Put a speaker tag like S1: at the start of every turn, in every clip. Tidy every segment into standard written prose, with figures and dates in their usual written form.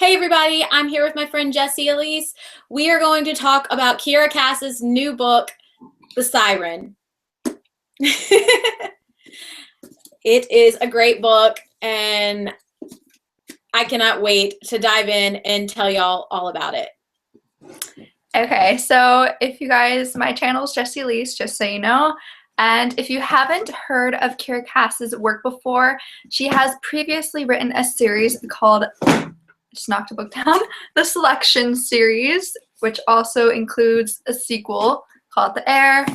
S1: Hey everybody, I'm here with my friend Jesy Elyse. We are going to talk about Kiera Cass's new book, The Siren. It is a great book, and I cannot wait to dive in and tell y'all all about it.
S2: Okay, so if you guys, my channel is Jesy Elyse, just so you know. And if you haven't heard of Kiera Cass's work before, she has previously written a series called, just knocked a book down, the Selection series, which also includes a sequel called The Air,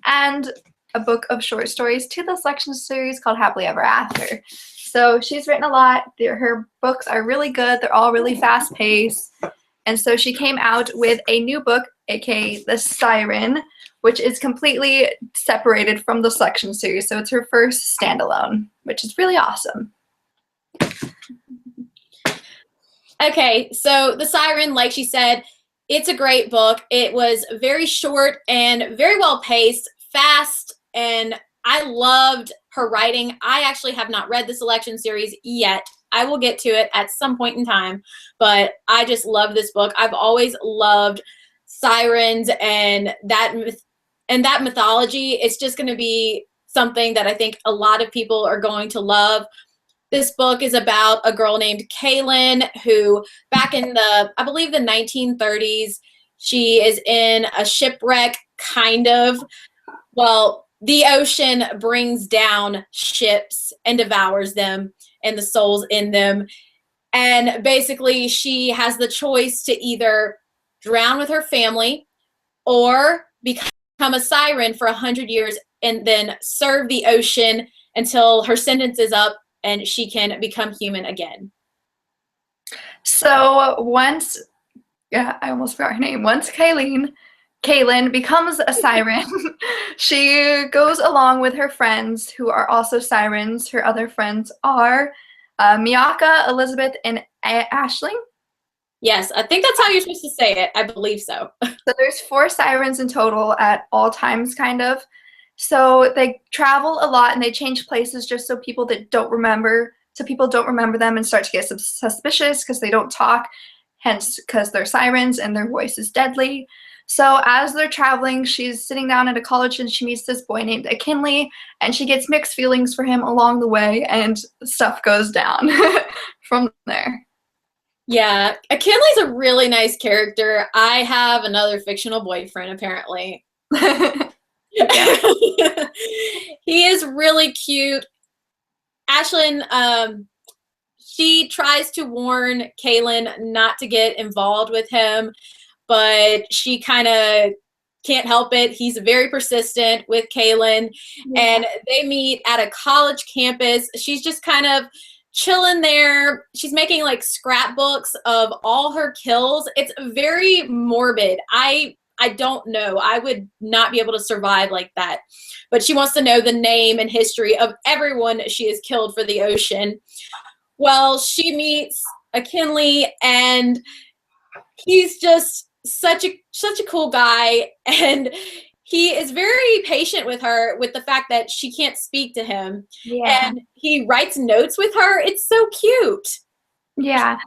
S2: and a book of short stories to the Selection series called Happily Ever After. So she's written a lot. Her books are really good. They're all really fast-paced. And so she came out with a new book, aka The Siren, which is completely separated from the Selection series. So it's her first standalone, which is really awesome.
S1: Okay, so The Siren, like she said, it's a great book. It was very short and very well paced, fast, and I loved her writing. I actually have not read the Selection series yet. I will get to it at some point in time, but I just love this book. I've always loved sirens and that mythology. It's just going to be something that I think a lot of people are going to love. This book is about a girl named Kaylin who back in I believe the 1930s, she is in a shipwreck, kind of. Well, the ocean brings down ships and devours them and the souls in them. And basically she has the choice to either drown with her family or become a siren for 100 years and then serve the ocean until her sentence is up and she can become human again.
S2: So once, I almost forgot her name. Once Kaylin becomes a siren, she goes along with her friends who are also sirens. Her other friends are Miyaka, Elizabeth, and Aisling.
S1: Yes, I think that's how you're supposed to say it. I believe so.
S2: So there's 4 sirens in total at all times, kind of. So they travel a lot and they change places just so people don't remember them and start to get suspicious because they don't talk, hence because they're sirens and their voice is deadly. So as they're traveling, she's sitting down at a college and she meets this boy named Kinley, and she gets mixed feelings for him along the way, and stuff goes down from there.
S1: Yeah, Kinley's a really nice character. I have another fictional boyfriend, apparently. He is really cute. Aisling, she tries to warn Kaylin not to get involved with him, but she kind of can't help it. He's very persistent with Kaylin, and they meet at a college campus. She's just kind of chilling there. She's making like scrapbooks of all her kills. It's very morbid. I don't know. I would not be able to survive like that. But she wants to know the name and history of everyone she has killed for the ocean. Well, she meets a Kinley, and he's just such a cool guy, and he is very patient with her with the fact that she can't speak to him.
S2: Yeah.
S1: And he writes notes with her. It's so cute.
S2: Yeah.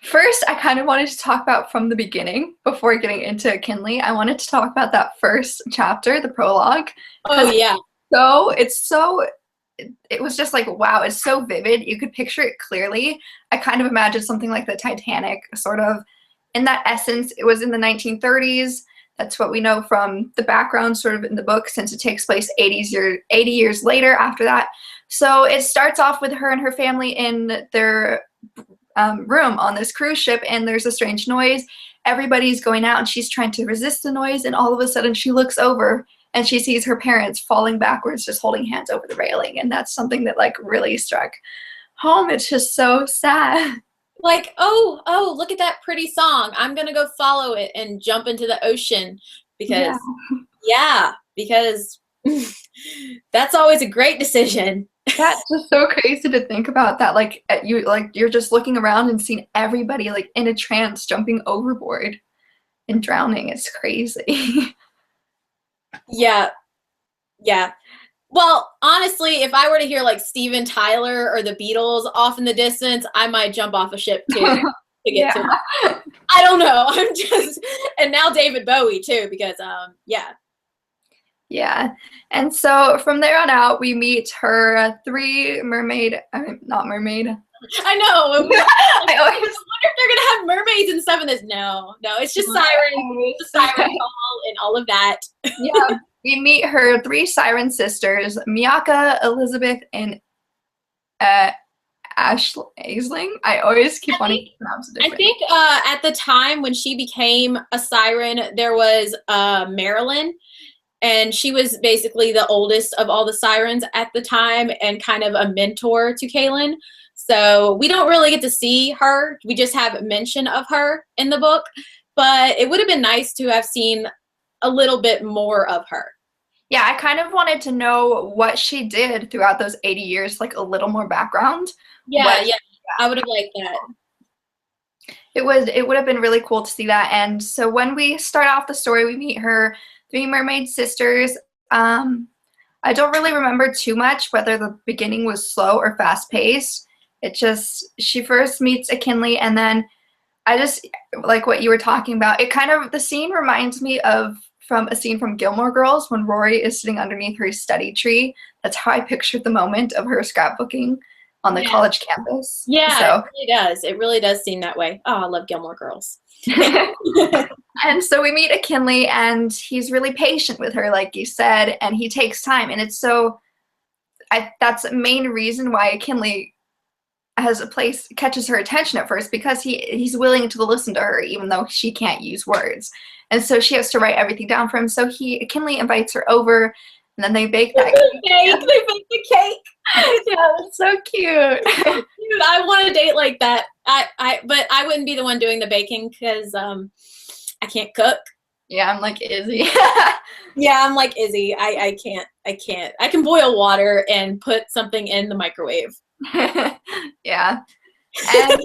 S2: First, I kind of wanted to talk about from the beginning, before getting into Kinley. I wanted to talk about that first chapter, the prologue.
S1: Oh, yeah.
S2: It was just like, wow, it's so vivid. You could picture it clearly. I kind of imagined something like the Titanic, sort of. In that essence, it was in the 1930s. That's what we know from the background sort of in the book, since it takes place 80 years later after that. So it starts off with her and her family in their room on this cruise ship, and there's a strange noise. Everybody's going out and she's trying to resist the noise, and all of a sudden she looks over and she sees her parents falling backwards, just holding hands over the railing. And that's something that like really struck home. It's just so sad.
S1: Like, oh, look at that pretty song. I'm gonna go follow it and jump into the ocean because because that's always a great decision.
S2: That's just so crazy to think about, that you're just looking around and seeing everybody like in a trance jumping overboard and drowning. It's crazy.
S1: Yeah. Well, honestly, if I were to hear like Steven Tyler or the Beatles off in the distance, I might jump off a ship too. to get to. I don't know. I'm just, and now David Bowie too, because yeah.
S2: Yeah. And so from there on out, we meet her three mermaid, not mermaid.
S1: I know.
S2: I always
S1: wonder if they're going to have mermaids and stuff in this. No, it's just Siren, the Siren Call and all of that.
S2: Yeah. We meet her three Siren sisters, Miyaka, Elizabeth, and Aisling. I always keep wanting to pronounce it differently.
S1: I think at the time when she became a Siren, there was Marilyn, and she was basically the oldest of all the Sirens at the time and kind of a mentor to Kaylin. So we don't really get to see her. We just have mention of her in the book, but it would have been nice to have seen a little bit more of her.
S2: Yeah, I kind of wanted to know what she did throughout those 80 years, like a little more background.
S1: Yeah, I would have liked that.
S2: It would have been really cool to see that. And so when we start off the story, we meet her three mermaid sisters. I don't really remember too much whether the beginning was slow or fast paced. It just, she first meets Akinley, and then I just, like what you were talking about, it kind of, the scene reminds me of from a scene from Gilmore Girls when Rory is sitting underneath her study tree. That's how I pictured the moment of her scrapbooking on the college campus.
S1: Yeah,
S2: so.
S1: It really does. It really does seem that way. Oh, I love Gilmore Girls.
S2: And so we meet Akinley, and he's really patient with her, like you said, and he takes time. And it's so, that's the main reason why Akinley catches her attention at first, because he's willing to listen to her even though she can't use words. And so she has to write everything down for him. So Akinley invites her over, and then they bake that cake.
S1: They bake the cake.
S2: Yeah, that's so cute.
S1: Dude, I want a date like that. But I wouldn't be the one doing the baking because I can't cook.
S2: Yeah, I'm like Izzy.
S1: Yeah, I'm like Izzy. I can't. I can boil water and put something in the microwave.
S2: Yeah. And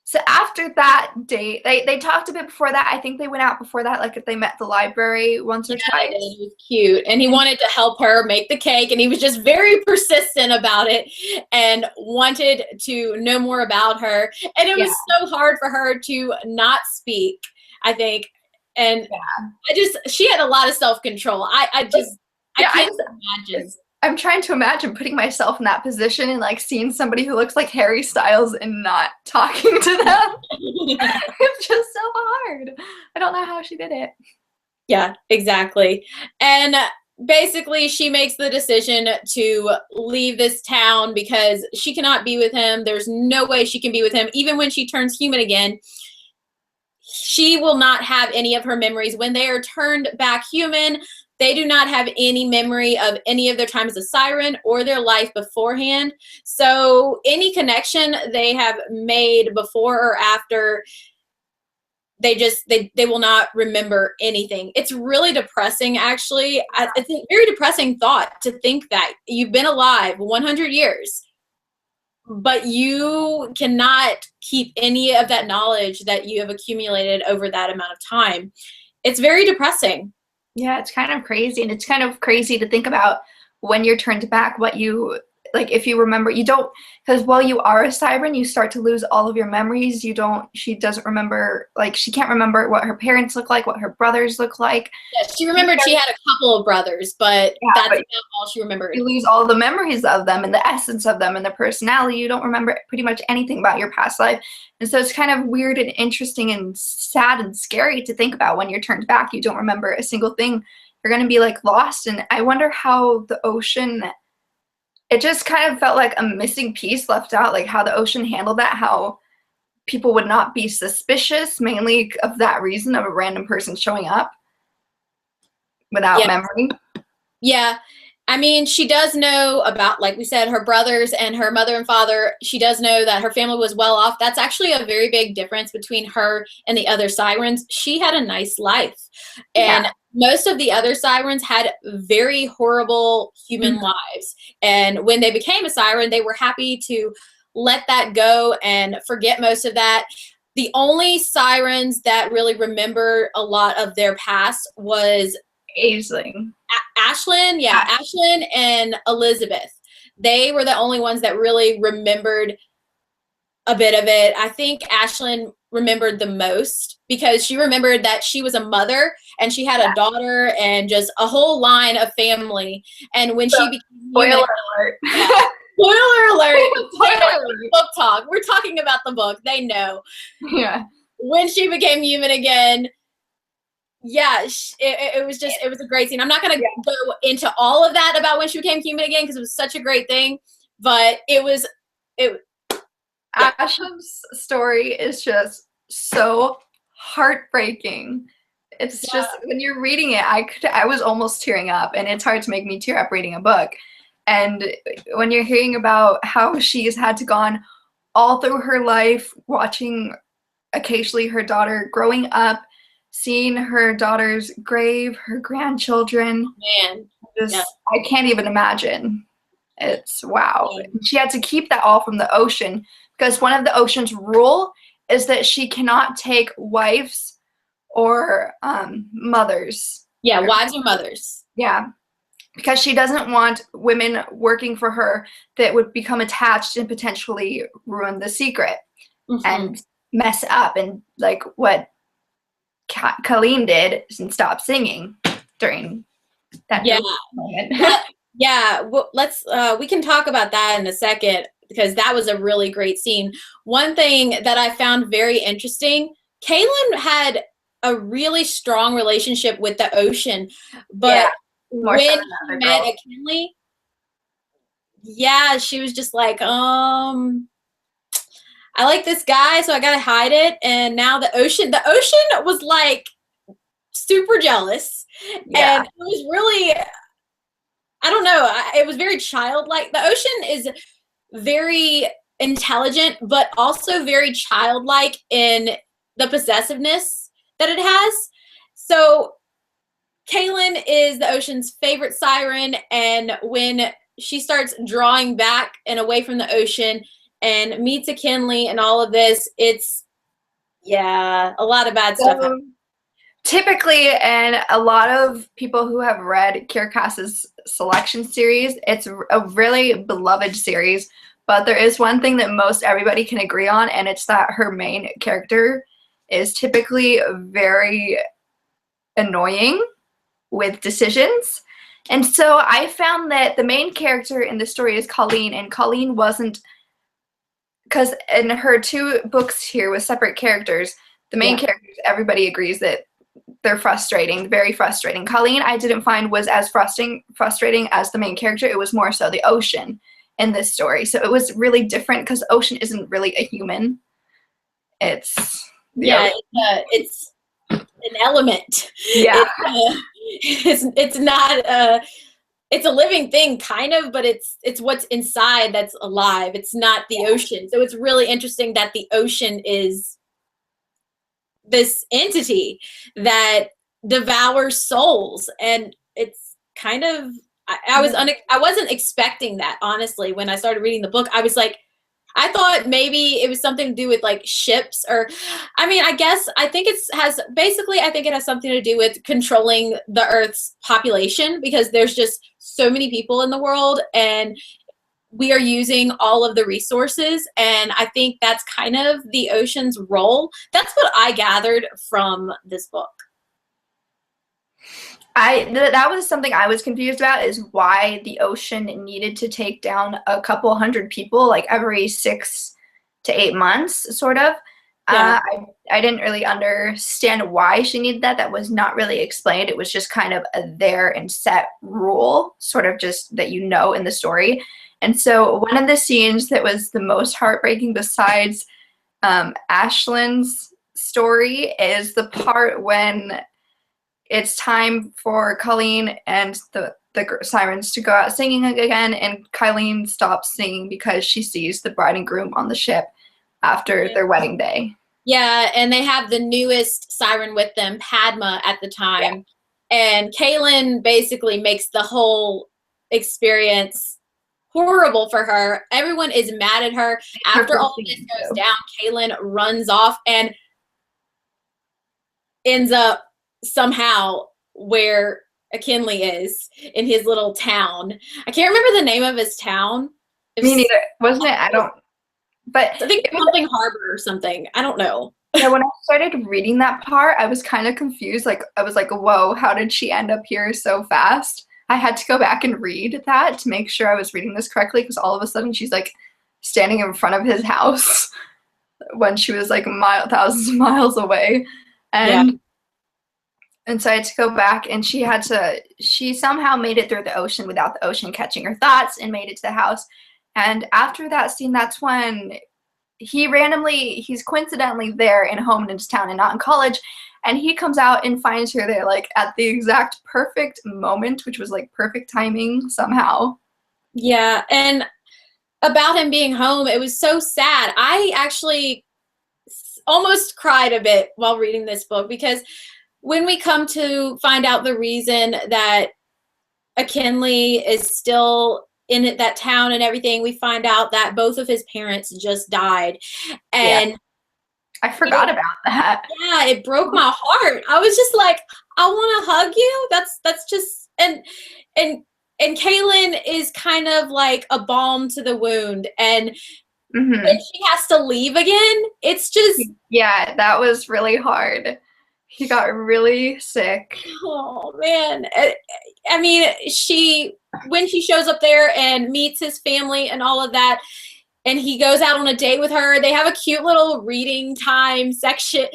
S2: so after that date, they talked a bit before that. I think they went out before that, like if they met at the library once or twice.
S1: It was cute. And he wanted to help her make the cake, and he was just very persistent about it and wanted to know more about her. And it was so hard for her to not speak, I think. And she had a lot of self-control. I can't imagine.
S2: I'm trying to imagine putting myself in that position and like seeing somebody who looks like Harry Styles and not talking to them. It's just so hard. I don't know how she did it.
S1: Yeah, exactly. And basically she makes the decision to leave this town because she cannot be with him. There's no way she can be with him. Even when she turns human again, she will not have any of her memories. When they are turned back human, they do not have any memory of any of their time as a siren or their life beforehand. So any connection they have made before or after, they will not remember anything. It's really depressing, actually. It's a very depressing thought to think that you've been alive 100 years, but you cannot keep any of that knowledge that you have accumulated over that amount of time. It's very depressing.
S2: Yeah, it's kind of crazy. And it's kind of crazy to think about when you're turned back, what you, like, if you remember, you don't, because while you are a siren, you start to lose all of your memories. She doesn't remember, like, she can't remember what her parents look like, what her brothers look like.
S1: Yeah, she remembered she had a couple of brothers, but that's not all she remembered.
S2: You lose all the memories of them and the essence of them and their personality. You don't remember pretty much anything about your past life. And so it's kind of weird and interesting and sad and scary to think about when you're turned back. You don't remember a single thing. You're going to be like lost. And I wonder how the ocean, it just kind of felt like a missing piece left out, like how the ocean handled that, how people would not be suspicious, mainly of that reason of a random person showing up without memory.
S1: Yeah. I mean, she does know about, like we said, her brothers and her mother and father. She does know that her family was well off. That's actually a very big difference between her and the other sirens. She had a nice life. And most of the other sirens had very horrible human lives. And when they became a siren, they were happy to let that go and forget most of that. The only sirens that really remember a lot of their past was
S2: Aisling.
S1: Ashlyn and Elizabeth. They were the only ones that really remembered a bit of it. I think Ashlyn remembered the most because she remembered that she was a mother and she had a daughter and just a whole line of family. And when she became human,
S2: Spoiler alert.
S1: yeah, spoiler alert,
S2: Spoiler alert.
S1: book talk. We're talking about the book. They know.
S2: Yeah.
S1: When she became human again, yeah, it was a great scene. I'm not going to go into all of that about when she became human again because it was such a great thing, but
S2: Ashlyn's story is just so heartbreaking. It's just, when you're reading it, I was almost tearing up, and it's hard to make me tear up reading a book. And when you're hearing about how she's had to go on all through her life, watching occasionally her daughter growing up, seeing her daughter's grave, her grandchildren, I can't even imagine. It's wow. She had to keep that all from the ocean because one of the ocean's rule is that she cannot take wives or mothers.
S1: Yeah, wives or mothers.
S2: Yeah, because she doesn't want women working for her that would become attached and potentially ruin the secret and mess up, and like what Colleen did and stop singing during that moment.
S1: Well, we can talk about that in a second because that was a really great scene. One thing that I found very interesting, Kaylin had a really strong relationship with the ocean, but when she met McKinley, she was just like, I like this guy, so I gotta hide it. And now the ocean was like super jealous, and it was really, I don't know, it was very childlike. The ocean is very intelligent, but also very childlike in the possessiveness that it has. So Kaylin is the ocean's favorite siren, and when she starts drawing back and away from the ocean and meets a Kinley and all of this, it's a lot of bad stuff happens.
S2: Typically, and a lot of people who have read Kiera Cass's Selection series, it's a really beloved series, but there is one thing that most everybody can agree on, and it's that her main character is typically very annoying with decisions. And so I found that the main character in the story is Colleen, and Colleen wasn't, because in her two books here with separate characters, the main characters, everybody agrees that they're frustrating, very frustrating. Colleen, I didn't find was as frustrating as the main character. It was more so the ocean in this story. So it was really different because ocean isn't really a human. It's
S1: it's an element.
S2: Yeah,
S1: it's not it's a living thing kind of, but it's what's inside that's alive. It's not the ocean. So it's really interesting that the ocean is this entity that devours souls, and it's kind of I wasn't expecting that, honestly. When I started reading the book, I was like, I thought maybe it was something to do with like ships, or I mean, I think it has something to do with controlling the Earth's population, because there's just so many people in the world and we are using all of the resources, and I think that's kind of the ocean's role. That's what I gathered from this book.
S2: That was something I was confused about, is why the ocean needed to take down a couple hundred people like every 6 to 8 months, sort of. I didn't really understand why she needed that. That was not really explained. It was just kind of a there and set rule, sort of just that you know in the story. And so one of the scenes that was the most heartbreaking besides Ashlyn's story is the part when it's time for Colleen and the sirens to go out singing again, and Colleen stops singing because she sees the bride and groom on the ship after their wedding day.
S1: Yeah, and they have the newest siren with them, Padma, at the time. Yeah. And Kaylin basically makes the whole experience horrible for her. Everyone is mad at her. After all this goes down, Kaylin runs off and ends up somehow where McKinley is, in his little town. I can't remember the name of his town.
S2: Me neither. Wasn't it? I don't. But
S1: I think something harbor or something. I don't know.
S2: yeah, when I started reading that part, I was kind of confused. Like, I was like, whoa, how did she end up here so fast? I had to go back and read that to make sure I was reading this correctly, because all of a sudden she's like standing in front of his house when she was like thousands of miles away.
S1: Yeah.
S2: And so I had to go back, and she somehow made it through the ocean without the ocean catching her thoughts and made it to the house. And after that scene, that's when he's coincidentally there in Homeland's town and not in college. And he comes out and finds her there, like, at the exact perfect moment, which was, like, perfect timing somehow.
S1: Yeah. And about him being home, it was so sad. I actually almost cried a bit while reading this book, because when we come to find out the reason that McKinley is still in that town and everything, we find out that both of his parents just died. And
S2: I forgot about that.
S1: Yeah, it broke my heart. I was just like, I want to hug you. That's just and Kaylin is kind of like a balm to the wound, and when she has to leave again, it's just
S2: yeah, that was really hard. He got really sick.
S1: Oh man. I mean, when she shows up there and meets his family and all of that, and he goes out on a date with her, they have a cute little reading time section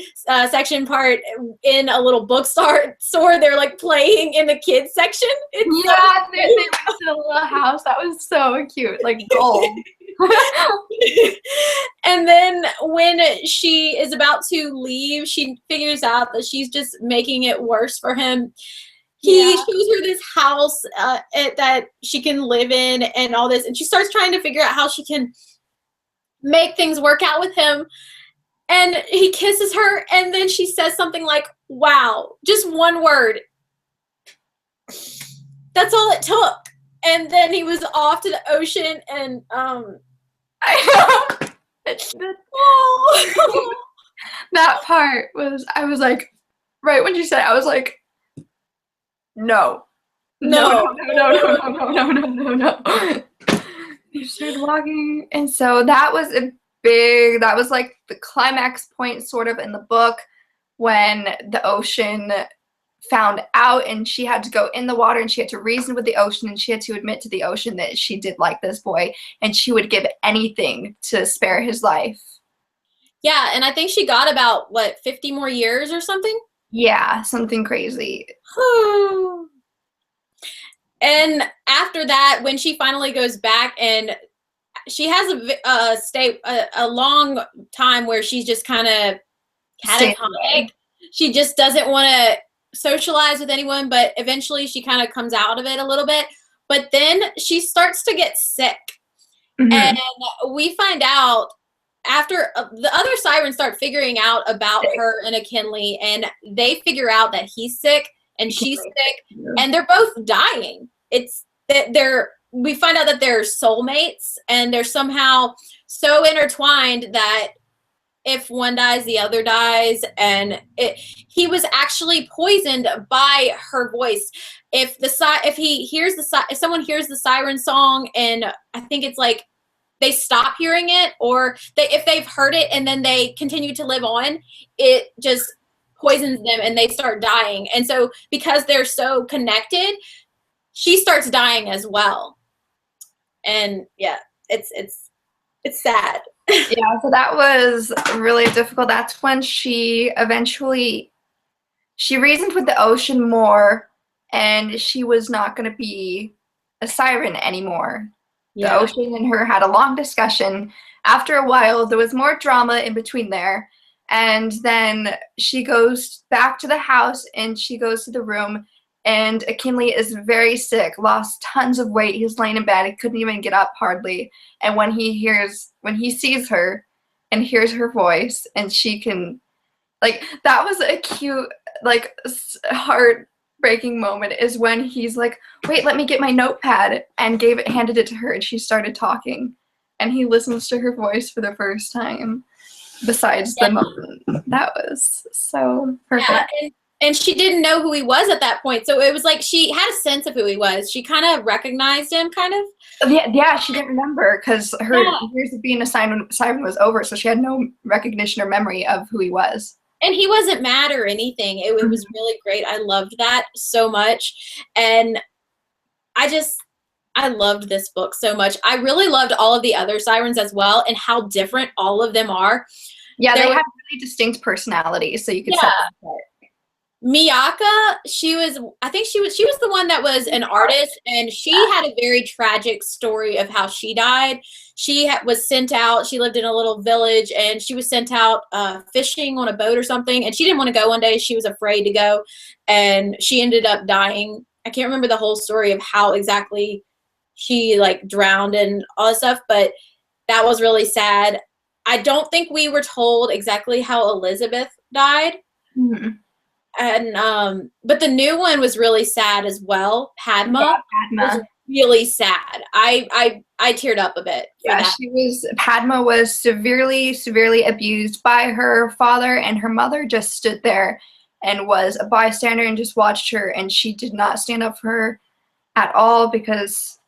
S1: part in a little bookstore. They're like playing in the kids section. It's
S2: they went to the little house. That was so cute, like gold.
S1: And then when she is about to leave, she figures out that she's just making it worse for him. He shows her this house that she can live in and all this, and she starts trying to figure out how she can make things work out with him. And he kisses her, and then she says something like, wow, just one word. That's all it took. And then he was off to the ocean, and
S2: I know. That part was, I was like, right when she said it, I was like, no. He started walking, and so that was that was like the climax point sort of in the book, when the ocean found out, and she had to go in the water, and she had to reason with the ocean, and she had to admit to the ocean that she did like this boy, and she would give anything to spare his life.
S1: Yeah, and I think she got about 50 more years or something.
S2: Yeah, something crazy.
S1: And after that, when she finally goes back, and she has a long time where she's just kind of catatonic. She just doesn't want to socialize with anyone, but eventually she kind of comes out of it a little bit. But then she starts to get sick. And we find out after the other sirens start figuring out about her and McKinley, and they figure out that he's sick and she's sick, and they're both dying. It's that we find out that they're soulmates, and they're somehow so intertwined that if one dies, the other dies. And he was actually poisoned by her voice. If someone hears the siren song, and I think it's like they stop hearing it, or if they've heard it and then they continue to live on, it just poisons them and they start dying. And so because they're so connected, she starts dying as well. And yeah, it's sad.
S2: Yeah, so that was really difficult. That's when she reasoned with the ocean more, and she was not going to be a siren anymore. Yeah. The ocean and her had a long discussion. After a while, there was more drama in between there. And then she goes back to the house, and she goes to the room, and McKinley is very sick, lost tons of weight. He's laying in bed. He couldn't even get up hardly. And when he sees her and hears her voice, and she can, that was a cute, heartbreaking moment, is when he's like, wait, let me get my notepad, and handed it to her, and she started talking. And he listens to her voice for the first time, besides the moment. That was so perfect.
S1: Yeah, and And she didn't know who he was at that point. So it was like she had a sense of who he was. She kind of recognized him, kind of.
S2: Yeah, she didn't remember because her
S1: Yeah.
S2: years of being a siren was over, so she had no recognition or memory of who he was.
S1: And he wasn't mad or anything. It was really great. I loved that so much. And I loved this book so much. I really loved all of the other sirens as well and how different all of them are.
S2: Yeah, they had really distinct personalities, so you could tell them apart.
S1: Miyaka, I think she was the one that was an artist, and she had a very tragic story of how she died. She was sent out, she lived in a little village, and she was sent out fishing on a boat or something, and she didn't want to go one day. She was afraid to go, and she ended up dying. I can't remember the whole story of how exactly she like drowned and all that stuff, but that was really sad. I don't think we were told exactly how Elizabeth died.
S2: Mm-hmm.
S1: And but the new one was really sad as well. Padma,
S2: Padma
S1: was really sad. I teared up a bit.
S2: Yeah, Padma was severely abused by her father, and her mother just stood there and was a bystander and just watched her, and she did not stand up for her at all because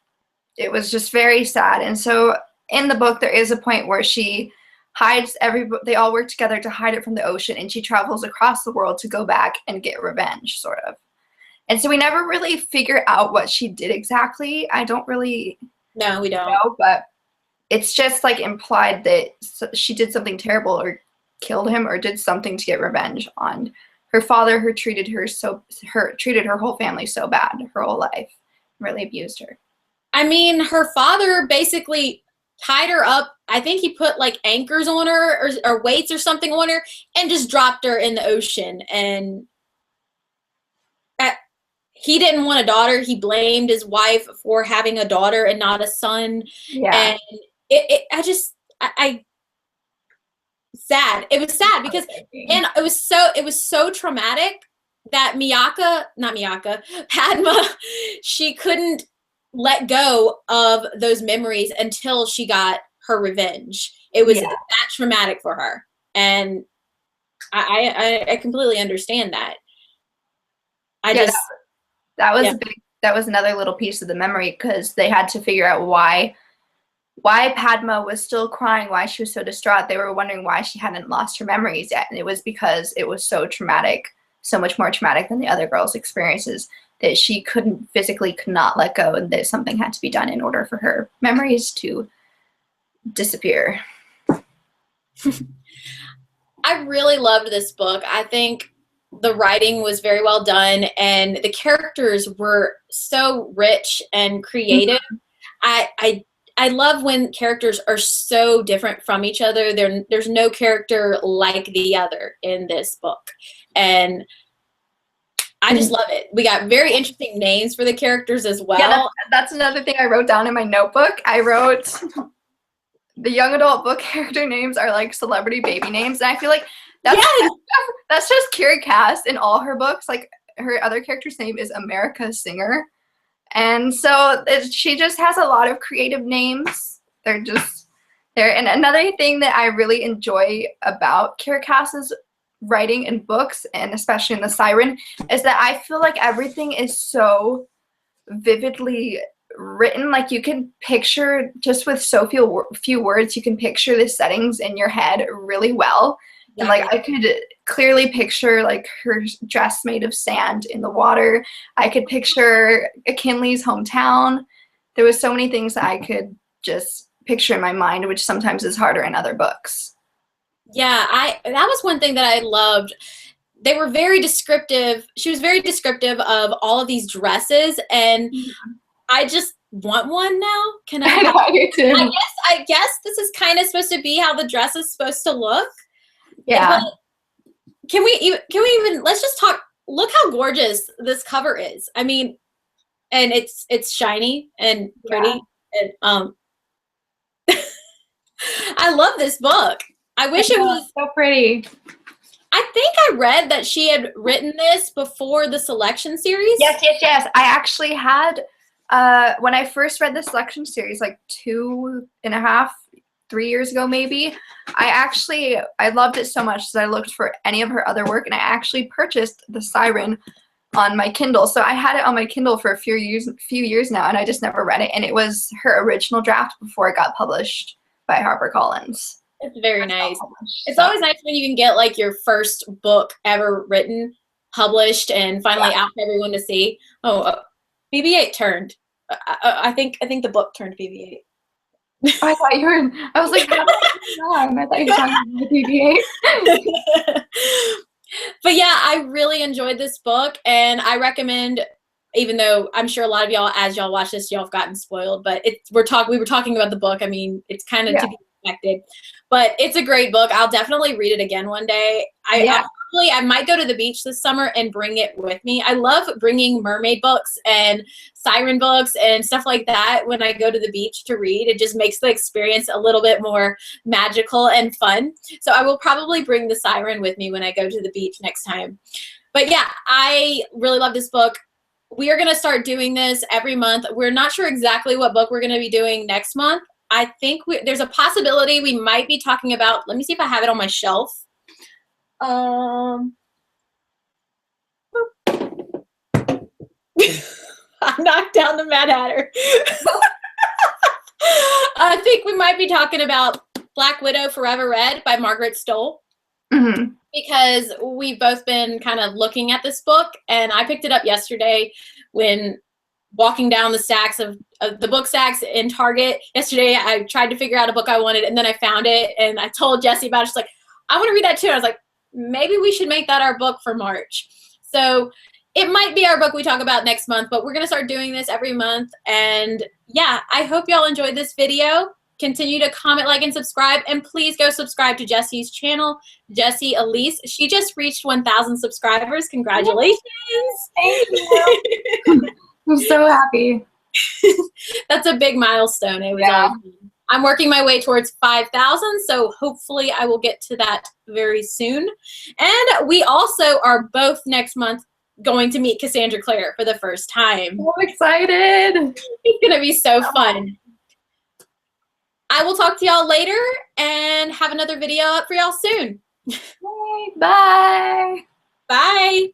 S2: it was just very sad. And so in the book there is a point where she hides they all work together to hide it from the ocean, and she travels across the world to go back and get revenge, sort of. And so we never really figure out what she did exactly. I don't really
S1: No, we don't
S2: know, but it's just like implied that she did something terrible or killed him or did something to get revenge on her father, who treated her whole family so bad her whole life, really abused her.
S1: I mean, her father basically tied her up. I think he put like anchors on her or weights or something on her and just dropped her in the ocean. And he didn't want a daughter. He blamed his wife for having a daughter and not a son.
S2: Yeah.
S1: And sad. It was sad because, and it was so traumatic that Padma, she couldn't let go of those memories until she got her revenge. It was that traumatic for her. And I completely understand that.
S2: That was another little piece of the memory, because they had to figure out why Padma was still crying, why she was so distraught. They were wondering why she hadn't lost her memories yet. And it was because it was so traumatic, so much more traumatic than the other girls' experiences, that she could not let go, and that something had to be done in order for her memories to disappear.
S1: I really loved this book. I think the writing was very well done, and the characters were so rich and creative. Mm-hmm. I love when characters are so different from each other. There's no character like the other in this book. And I just love it. We got very interesting names for the characters as well.
S2: Yeah, that's another thing I wrote down in my notebook. I wrote the young adult book character names are like celebrity baby names. And I feel like that's just Kiera Cass in all her books. Like, her other character's name is America Singer. And so she just has a lot of creative names. They're just there. And another thing that I really enjoy about Kiera Cass's writing in books, and especially in the Siren, is that I feel like everything is so vividly written. Like, you can picture, just with so few words, you can picture the settings in your head really well. Yeah. And like, I could clearly picture like her dress made of sand in the water. I could picture Kinley's hometown. There was so many things that I could just picture in my mind, which sometimes is harder in other books.
S1: Yeah, that was one thing that I loved. They were very descriptive. She was very descriptive of all of these dresses, and I just want one now. Can I?
S2: I do too.
S1: I guess this is kind of supposed to be how the dress is supposed to look.
S2: Yeah.
S1: But can we even let's just talk. Look how gorgeous this cover is. I mean, and it's shiny and pretty, and I love this book. I wish it was
S2: so pretty.
S1: I think I read that she had written this before the selection series.
S2: Yes. I actually had, when I first read the selection series, like 2.5, 3 years ago maybe, I loved it so much that I looked for any of her other work, and I actually purchased the Siren on my Kindle. So I had it on my Kindle for a few years now, and I just never read it. And it was her original draft before it got published by HarperCollins.
S1: It's very nice. It's always nice when you can get like your first book ever written, published, and finally out for everyone to see. Oh, BB-8 turned. I think the book turned BB-8.
S2: I thought you were. I was like, how did I thought you were talking about BB-8.
S1: But yeah, I really enjoyed this book, and I recommend. Even though I'm sure a lot of y'all, as y'all watch this, y'all have gotten spoiled. But we were talking about the book. I mean, it's kind of to be expected. But it's a great book. I'll definitely read it again one day. I might go to the beach this summer and bring it with me. I love bringing mermaid books and siren books and stuff like that when I go to the beach to read. It just makes the experience a little bit more magical and fun. So I will probably bring the Siren with me when I go to the beach next time. But yeah, I really love this book. We are going to start doing this every month. We're not sure exactly what book we're going to be doing next month. I think there's a possibility we might be talking about, let me see if I have it on my shelf. I knocked down the Mad Hatter. I think we might be talking about Black Widow Forever Red by Margaret Stoll.
S2: Mm-hmm.
S1: Because we've both been kind of looking at this book, and I picked it up yesterday when walking down the stacks of the book stacks in Target. Yesterday, I tried to figure out a book I wanted, and then I found it, and I told Jesy about it. She's like, I want to read that too. And I was like, maybe we should make that our book for March. So it might be our book we talk about next month, but we're going to start doing this every month. And yeah, I hope y'all enjoyed this video. Continue to comment, like, and subscribe. And please go subscribe to Jessy's channel, Jesy Elyse. She just reached 1,000 subscribers. Congratulations.
S2: Thank you. I'm so happy.
S1: That's a big milestone. It was awesome. I'm working my way towards 5,000, so hopefully I will get to that very soon. And we also are both next month going to meet Cassandra Clare for the first time.
S2: So excited.
S1: It's going to be so fun. I will talk to y'all later and have another video up for y'all soon.
S2: Bye.
S1: Bye.